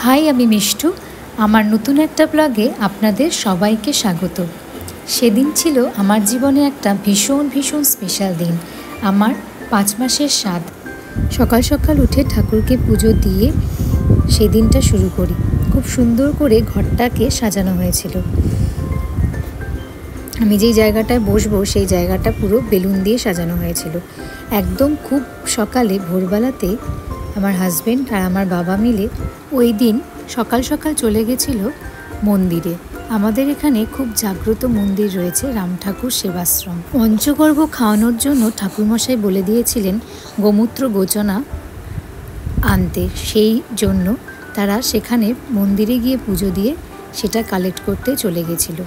High, আমি মিষ্টু। আমার নতুন একটা ব্লগে আপনাদের সবাইকে স্বাগত। সেদিন ছিল আমার জীবনে একটা ভীষণ ভীষণ স্পেশাল দিন, আমার 5 মাসের শ্রাদ। সকাল সকাল উঠে ঠাকুরকে পুজো দিয়ে সেই দিনটা শুরু করি। খুব সুন্দর করে ঘরটাকে সাজানো হয়েছিল। আমি যেই জায়গাটায় বসবো সেই জায়গাটা পুরো বেলুন দিয়ে সাজানো হয়েছিল। একদম খুব সকালে ভোরবেলাতে আমার হাজব্যান্ড আর আমার বাবা মিলে ওই দিন সকাল সকাল চলে গেছিল মন্দিরে। আমাদের এখানে খুব জাগ্রত মন্দির রয়েছে, রাম ঠাকুর সেবাশ্রম। পঞ্চগর্ভ খাওয়ানোর জন্য ঠাকুরমশাই বলে দিয়েছিলেন গোমূত্র গোচনা আনতে। সেই জন্য তারা সেখানে মন্দিরে গিয়ে পুজো দিয়ে সেটা কালেক্ট করতে চলে গেছিল।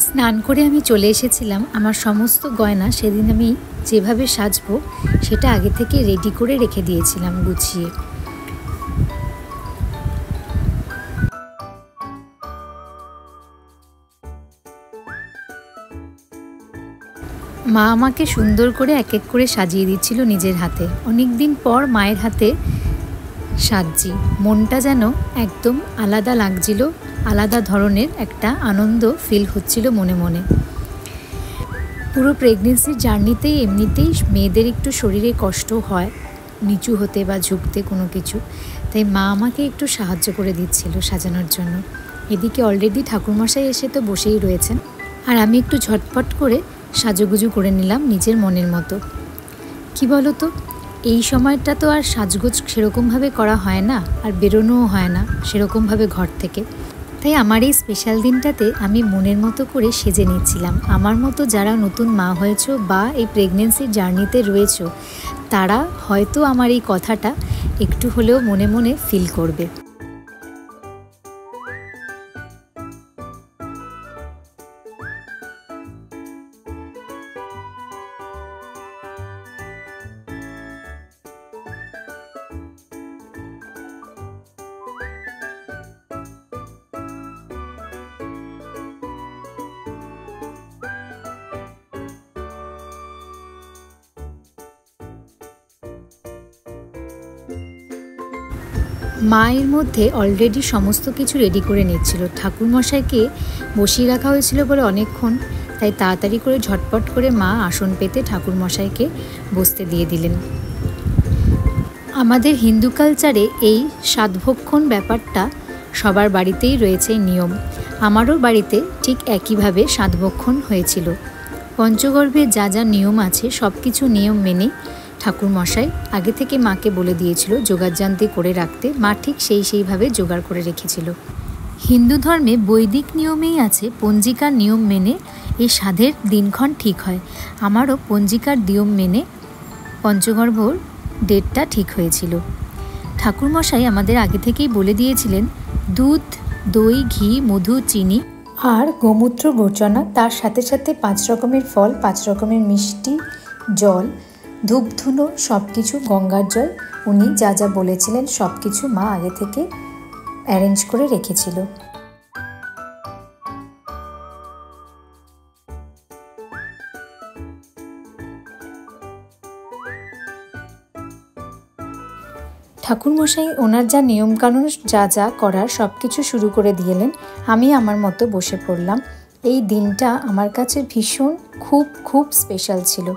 স্নান করে আমি চলে এসেছিলাম। আমার সমস্ত গয়না সেদিন আমি যেভাবে সাজবো সেটা আগে থেকে রেডি করে রেখে দিয়েছিলাম গুছিয়ে। মা আমাকে সুন্দর করে এক এক করে সাজিয়ে দিচ্ছিল নিজের হাতে। অনেক দিন পর মায়ের হাতে সাজছি, মনটা যেন একদম আলাদা লাগছিল, আলাদা ধরনের একটা আনন্দ ফিল হচ্ছিল মনে মনে। পুরো প্রেগনেন্সির জার্নিতেই এমনিতেই মেয়েদের একটু শরীরে কষ্ট হয় নিচু হতে বা ঝুঁকতে কোনো কিছু, তাই মা আমাকে একটু সাহায্য করে দিচ্ছিল সাজানোর জন্য। এদিকে অলরেডি ঠাকুরমশাই এসে তো বসেই রয়েছেন, আর আমি একটু ঝটপট করে সাজুগুজু করে নিলাম নিজের মনের মতো। কি বলো তো, এই সময়টা তো আর সাজগোজ সেরকমভাবে করা হয় না, আর বেরোনোও হয় না সেরকমভাবে ঘর থেকে। তাই আমার এই স্পেশাল দিনটাতে আমি মনের মতো করে সেজে নিচ্ছিলাম। আমার মতো যারা নতুন মা হয়েছো বা এই প্রেগনেন্সির জার্নিতে রয়েছো, তারা হয়তো আমার এই কথাটা একটু হলেও মনে মনে ফিল করবে। মায়ের মধ্যে অলরেডি সমস্ত কিছু রেডি করে নিচ্ছিল। ঠাকুরমশাইকে বসিয়ে রাখা হয়েছিল বলে অনেকক্ষণ, তাই তাড়াতাড়ি করে ঝটপট করে মা আসন পেতে ঠাকুরমশাইকে বসতে দিয়ে দিলেন। আমাদের হিন্দু কালচারে এই সাতভক্ষণ ব্যাপারটা সবার বাড়িতেই রয়েছে নিয়ম। আমারও বাড়িতে ঠিক একইভাবে সাতভক্ষণ হয়েছিল। পঞ্চগর্ভে যা যা নিয়ম আছে সব কিছু নিয়ম মেনে ঠাকুরমশাই আগে থেকে মাকে বলে দিয়েছিল জোগাড়জান্তি করে রাখতে। মা ঠিক সেইভাবে জোগাড় করে রেখেছিল। হিন্দু ধর্মে বৈদিক নিয়মেই আছে পঞ্জিকার নিয়ম মেনে এই সাধের দিনক্ষণ ঠিক হয়। আমারও পঞ্জিকার নিয়ম মেনে পঞ্চগর্ভর ডেটটা ঠিক হয়েছিল। ঠাকুরমশাই আমাদের আগে থেকেই বলে দিয়েছিলেন দুধ, দই, ঘি, মধু, চিনি আর গোমূত্র গোচনা, তার সাথে সাথে 5 রকমের ফল, 5 রকমের মিষ্টি, জল, ধূপধুনো, সব কিছু, গঙ্গার জল, উনি যা যা বলেছিলেন সব কিছু মা আগে থেকে অ্যারেঞ্জ করে রেখেছিল। ঠাকুরমশাই ওনার যা নিয়মকানুন যা যা করার সব কিছু শুরু করে দিলেন। আমি আমার মতো বসে পড়লাম। এই দিনটা আমার কাছে ভীষণ খুব স্পেশাল ছিল।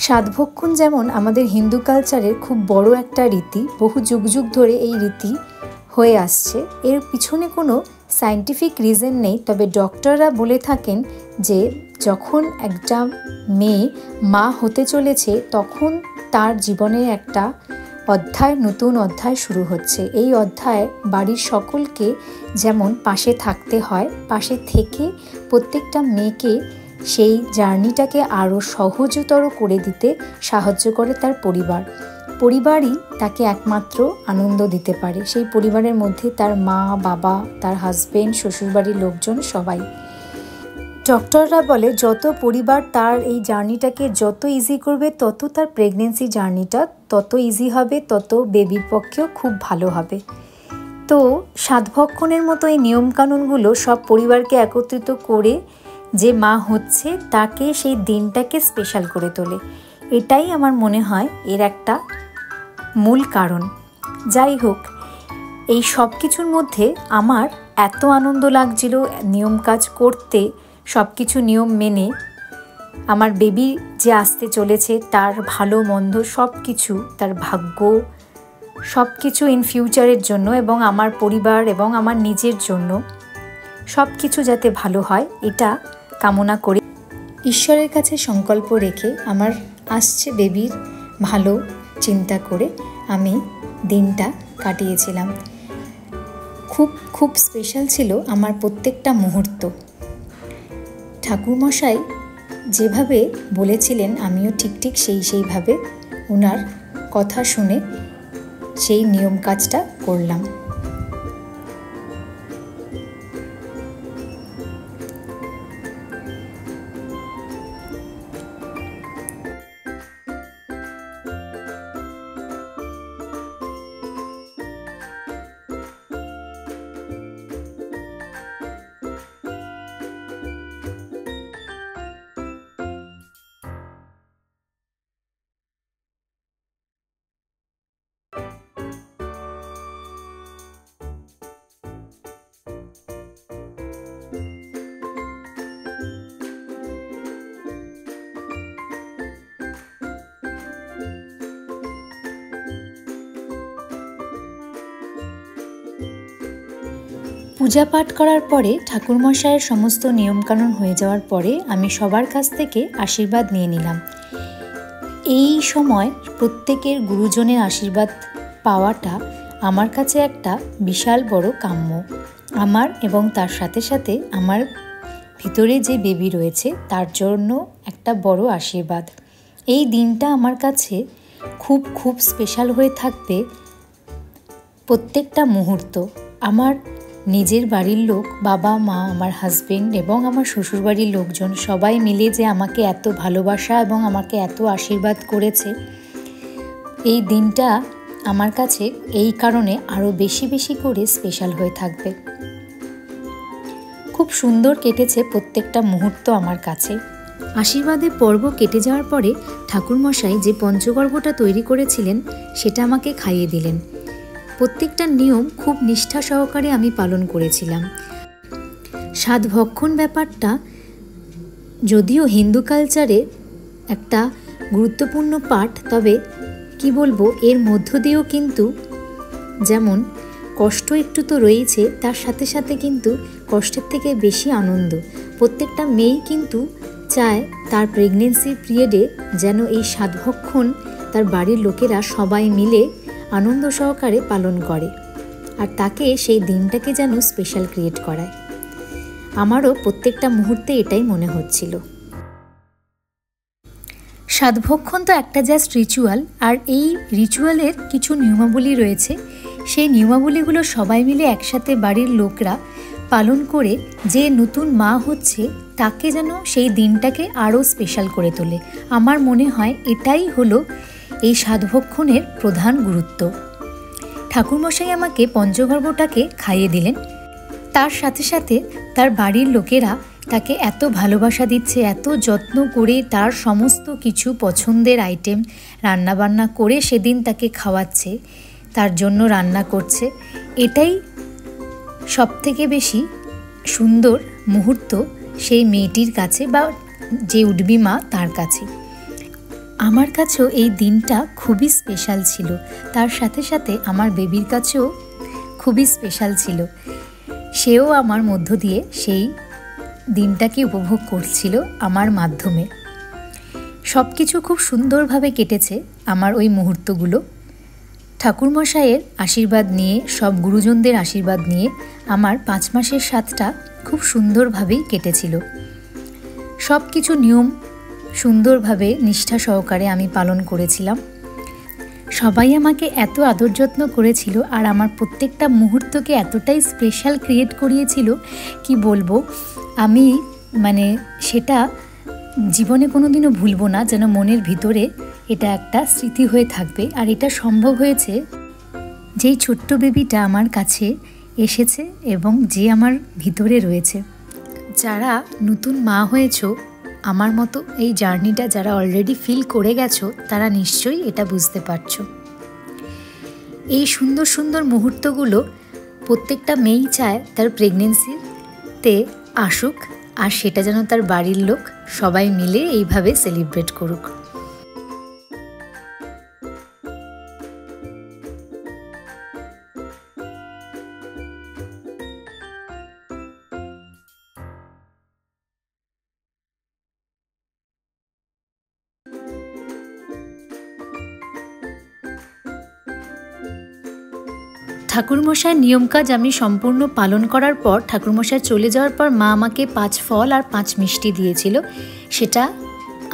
সাতভক্ষণ যেমন আমাদের হিন্দু কালচারের খুব বড় একটা রীতি, বহু যুগ যুগ ধরে এই রীতি হয়ে আসছে। এর পিছনে কোনো সায়েন্টিফিক রিজন নেই, তবে ডক্টররা বলে থাকেন যে যখন একটা মেয়ে মা হতে চলেছে তখন তার জীবনে একটা নতুন অধ্যায় শুরু হচ্ছে। এই অধ্যায়ে বাড়ির সকলকে যেমন পাশে থাকতে হয়, পাশে থেকে প্রত্যেকটা মেয়েকে সেই জার্নিটাকে আরও সহজতর করে দিতে সাহায্য করে তার পরিবারই তাকে একমাত্র আনন্দ দিতে পারে। সেই পরিবারের মধ্যে তার মা, বাবা, তার হাজবেন্ড, শ্বশুরবাড়ির লোকজন সবাই। ডক্টররা বলে যত পরিবার তার এই জার্নিটাকে যত ইজি করবে তত তার প্রেগনেন্সি জার্নিটা তত ইজি হবে, তত বেবির পক্ষেও খুব ভালো হবে। তো সাতভক্ষণের মতো এই নিয়মকানুনগুলো সব পরিবারকে একত্রিত করে যে মা হচ্ছে তাকে সেই দিনটাকে স্পেশাল করে তোলে। এটাই আমার মনে হয় এর একটা মূল কারণ। যাই হোক, এই সব কিছুর মধ্যে আমার এত আনন্দ লাগছিল নিয়ম কাজ করতে, সব কিছু নিয়ম মেনে। আমার বেবি যে আসতে চলেছে তার ভালো মন্দ সব কিছু, তার ভাগ্য সব কিছু ইন ফিউচারের জন্য এবং আমার পরিবার এবং আমার নিজের জন্য সব কিছু যাতে ভালো হয় এটা কামনা করি। ঈশ্বরের কাছে সংকল্প রেখে আমার আসছে বেবির ভালো চিন্তা করে আমি দিনটা কাটিয়েছিলাম। খুব খুব স্পেশাল ছিল আমার প্রত্যেকটা মুহূর্ত। ঠাকুরমশাই যেভাবে বলেছিলেন আমিও ঠিক সেইভাবে ওনার কথা শুনে সেই নিয়ম কাজটা করলাম। পূজা পাঠ করার পরে ঠাকুরমশাইয়ের সমস্ত নিয়মকানুন হয়ে যাওয়ার পরে আমি সবার কাছ থেকে আশীর্বাদ নিয়ে নিলাম। এই সময় প্রত্যেকের গুরুজনের আশীর্বাদ পাওয়াটা আমার কাছে একটা বিশাল বড় কাম্য। আমার এবং তার সাথে সাথে আমার ভিতরে যে বেবি রয়েছে তার জন্য একটা বড় আশীর্বাদ। এই দিনটা আমার কাছে খুব খুব স্পেশাল হয়ে থাকবে। প্রত্যেকটা মুহূর্ত আমার নিজের বাড়ির লোক, বাবা মা, আমার হাজবেন্ড এবং আমার শ্বশুরবাড়ির লোকজন সবাই মিলে যে আমাকে এত ভালোবাসা এবং আমাকে এত আশীর্বাদ করেছে, এই দিনটা আমার কাছে এই কারণে আরও বেশি বেশি করে স্পেশাল হয়ে থাকবে। খুব সুন্দর কেটেছে প্রত্যেকটা মুহূর্ত আমার কাছে। আশীর্বাদের পর্ব কেটে যাওয়ার পরে ঠাকুরমশাই যে পঞ্চগর্ভটা তৈরি করেছিলেন সেটা আমাকে খাইয়ে দিলেন। প্রত্যেকটা নিয়ম খুব নিষ্ঠা সহকারে আমি পালন করেছিলাম। সাত ভক্ষণ ব্যাপারটা যদিও হিন্দু কালচারে একটা গুরুত্বপূর্ণ পাঠ, তবে কি বলবো, এর মধ্য দিয়েও কিন্তু যেমন কষ্ট একটু তো রয়েছে, তার সাথে সাথে কিন্তু কষ্টের থেকে বেশি আনন্দ। প্রত্যেকটা মেয়েই কিন্তু চায় তার প্রেগনেন্সির পিরিয়ডে যেন এই সাত ভক্ষণ তার বাড়ির লোকেরা সবাই মিলে আনন্দ সহকারে পালন করে, আর তাকে সেই দিনটাকে যেন স্পেশাল ক্রিয়েট করায়। আমারও প্রত্যেকটা মুহূর্তে এটাই মনে হচ্ছিল। সাতভক্ষণ তো একটা জাস্ট রিচুয়াল, আর এই রিচুয়ালের কিছু নিয়মাবলী রয়েছে। সেই নিয়মাবলীগুলো সবাই মিলে একসাথে বাড়ির লোকরা পালন করে যে নতুন মা হচ্ছে তাকে যেন সেই দিনটাকে আরও স্পেশাল করে তোলে। আমার মনে হয় এটাই হলো এই সাতভক্ষণের প্রধান গুরুত্ব। ঠাকুরমশাই আমাকে পঞ্চগর্ভটাকে খাইয়ে দিলেন, তার সাথে সাথে তার বাড়ির লোকেরা তাকে এত ভালোবাসা দিচ্ছে, এত যত্ন করে তার সমস্ত কিছু পছন্দের আইটেম রান্নাবান্না করে সেদিন তাকে খাওয়াচ্ছে, তার জন্য রান্না করছে। এটাই সবথেকে বেশি সুন্দর মুহূর্ত সেই মেয়েটির কাছে বা যে উঠবি মা তার কাছে। আমার কাছেও এই দিনটা খুবই স্পেশাল ছিল, তার সাথে সাথে আমার বেবির কাছেও খুবই স্পেশাল ছিল। সেও আমার মধ্য দিয়ে সেই দিনটাকে উপভোগ করছিল আমার মাধ্যমে। সব কিছু খুব সুন্দরভাবে কেটেছে আমার ওই মুহূর্তগুলো। ঠাকুরমশাইয়ের আশীর্বাদ নিয়ে, সব গুরুজনদের আশীর্বাদ নিয়ে আমার 5 মাসের সাথটা খুব সুন্দরভাবেই কেটেছিল। সব কিছু নিয়ম সুন্দরভাবে নিষ্ঠা সহকারে আমি পালন করেছিলাম। সবাই আমাকে এত আদর যত্ন করেছিল আর আমার প্রত্যেকটা মুহূর্তকে এতটাই স্পেশাল ক্রিয়েট করিয়েছিল, কি বলবো। আমি সেটা জীবনে কোনোদিনও ভুলবো না, যেন মনের ভিতরে এটা একটা স্মৃতি হয়ে থাকবে। আর এটা সম্ভব হয়েছে যেই ছোট্ট বেবিটা আমার কাছে এসেছে এবং যে আমার ভিতরে রয়েছে। যারা নতুন মা হয়েছো, আমার মতো এই জার্নিটা যারা অলরেডি ফিল করে গেছো তারা নিশ্চয়ই এটা বুঝতে পারছো। এই সুন্দর সুন্দর মুহূর্তগুলো প্রত্যেকটা মেয়েই চায় তার প্রেগনেন্সিতে আসুক, আর সেটা যেন তার বাড়ির লোক সবাই মিলে এইভাবে সেলিব্রেট করুক। ঠাকুরমশাইয়ের নিয়মকাজ আমি সম্পূর্ণ পালন করার পর, ঠাকুরমশাই চলে যাওয়ার পর মা আমাকে 5 ফল আর 5 মিষ্টি দিয়েছিল। সেটা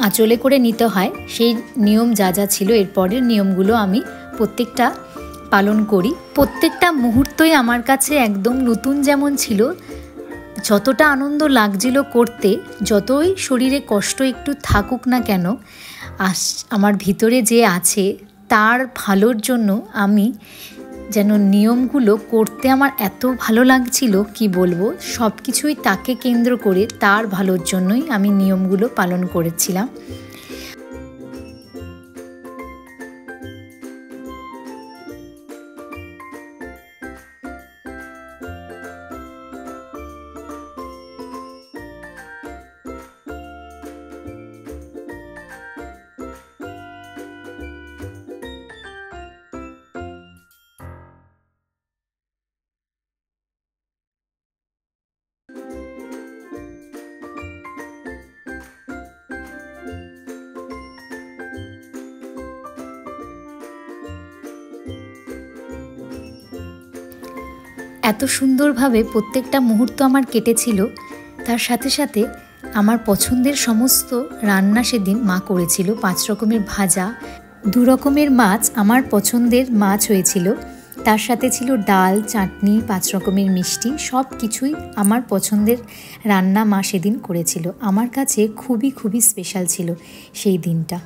আঁচলে করে নিতে হয়। সেই নিয়ম যা যা ছিল এরপরের নিয়মগুলো আমি প্রত্যেকটা পালন করি। প্রত্যেকটা মুহূর্তই আমার কাছে একদম নতুন যেমন ছিল, যতটা আনন্দ লাগছিল করতে, যতই শরীরে কষ্ট একটু থাকুক না কেন, আমার ভিতরে যে আছে তার ভালোর জন্য আমি যেন নিয়মগুলো করতে আমার এত ভালো লাগছিল কি বলবো। সব কিছুই তাকে কেন্দ্র করে তার ভালোর জন্যই আমি নিয়মগুলো পালন করেছিলাম। এত সুন্দরভাবে প্রত্যেকটা মুহূর্ত আমার কেটেছিল। তার সাথে সাথে আমার পছন্দের সমস্ত রান্না সেদিন মা করেছিল। 5 রকমের ভাজা, 2 রকমের মাছ, আমার পছন্দের মাছ হয়েছিল। তার সাথে ছিল ডাল, চাটনি, 5 রকমের মিষ্টি, সব কিছুই আমার পছন্দের রান্না মা সেদিন করেছিল। আমার কাছে খুবই খুবই স্পেশাল ছিল সেই দিনটা।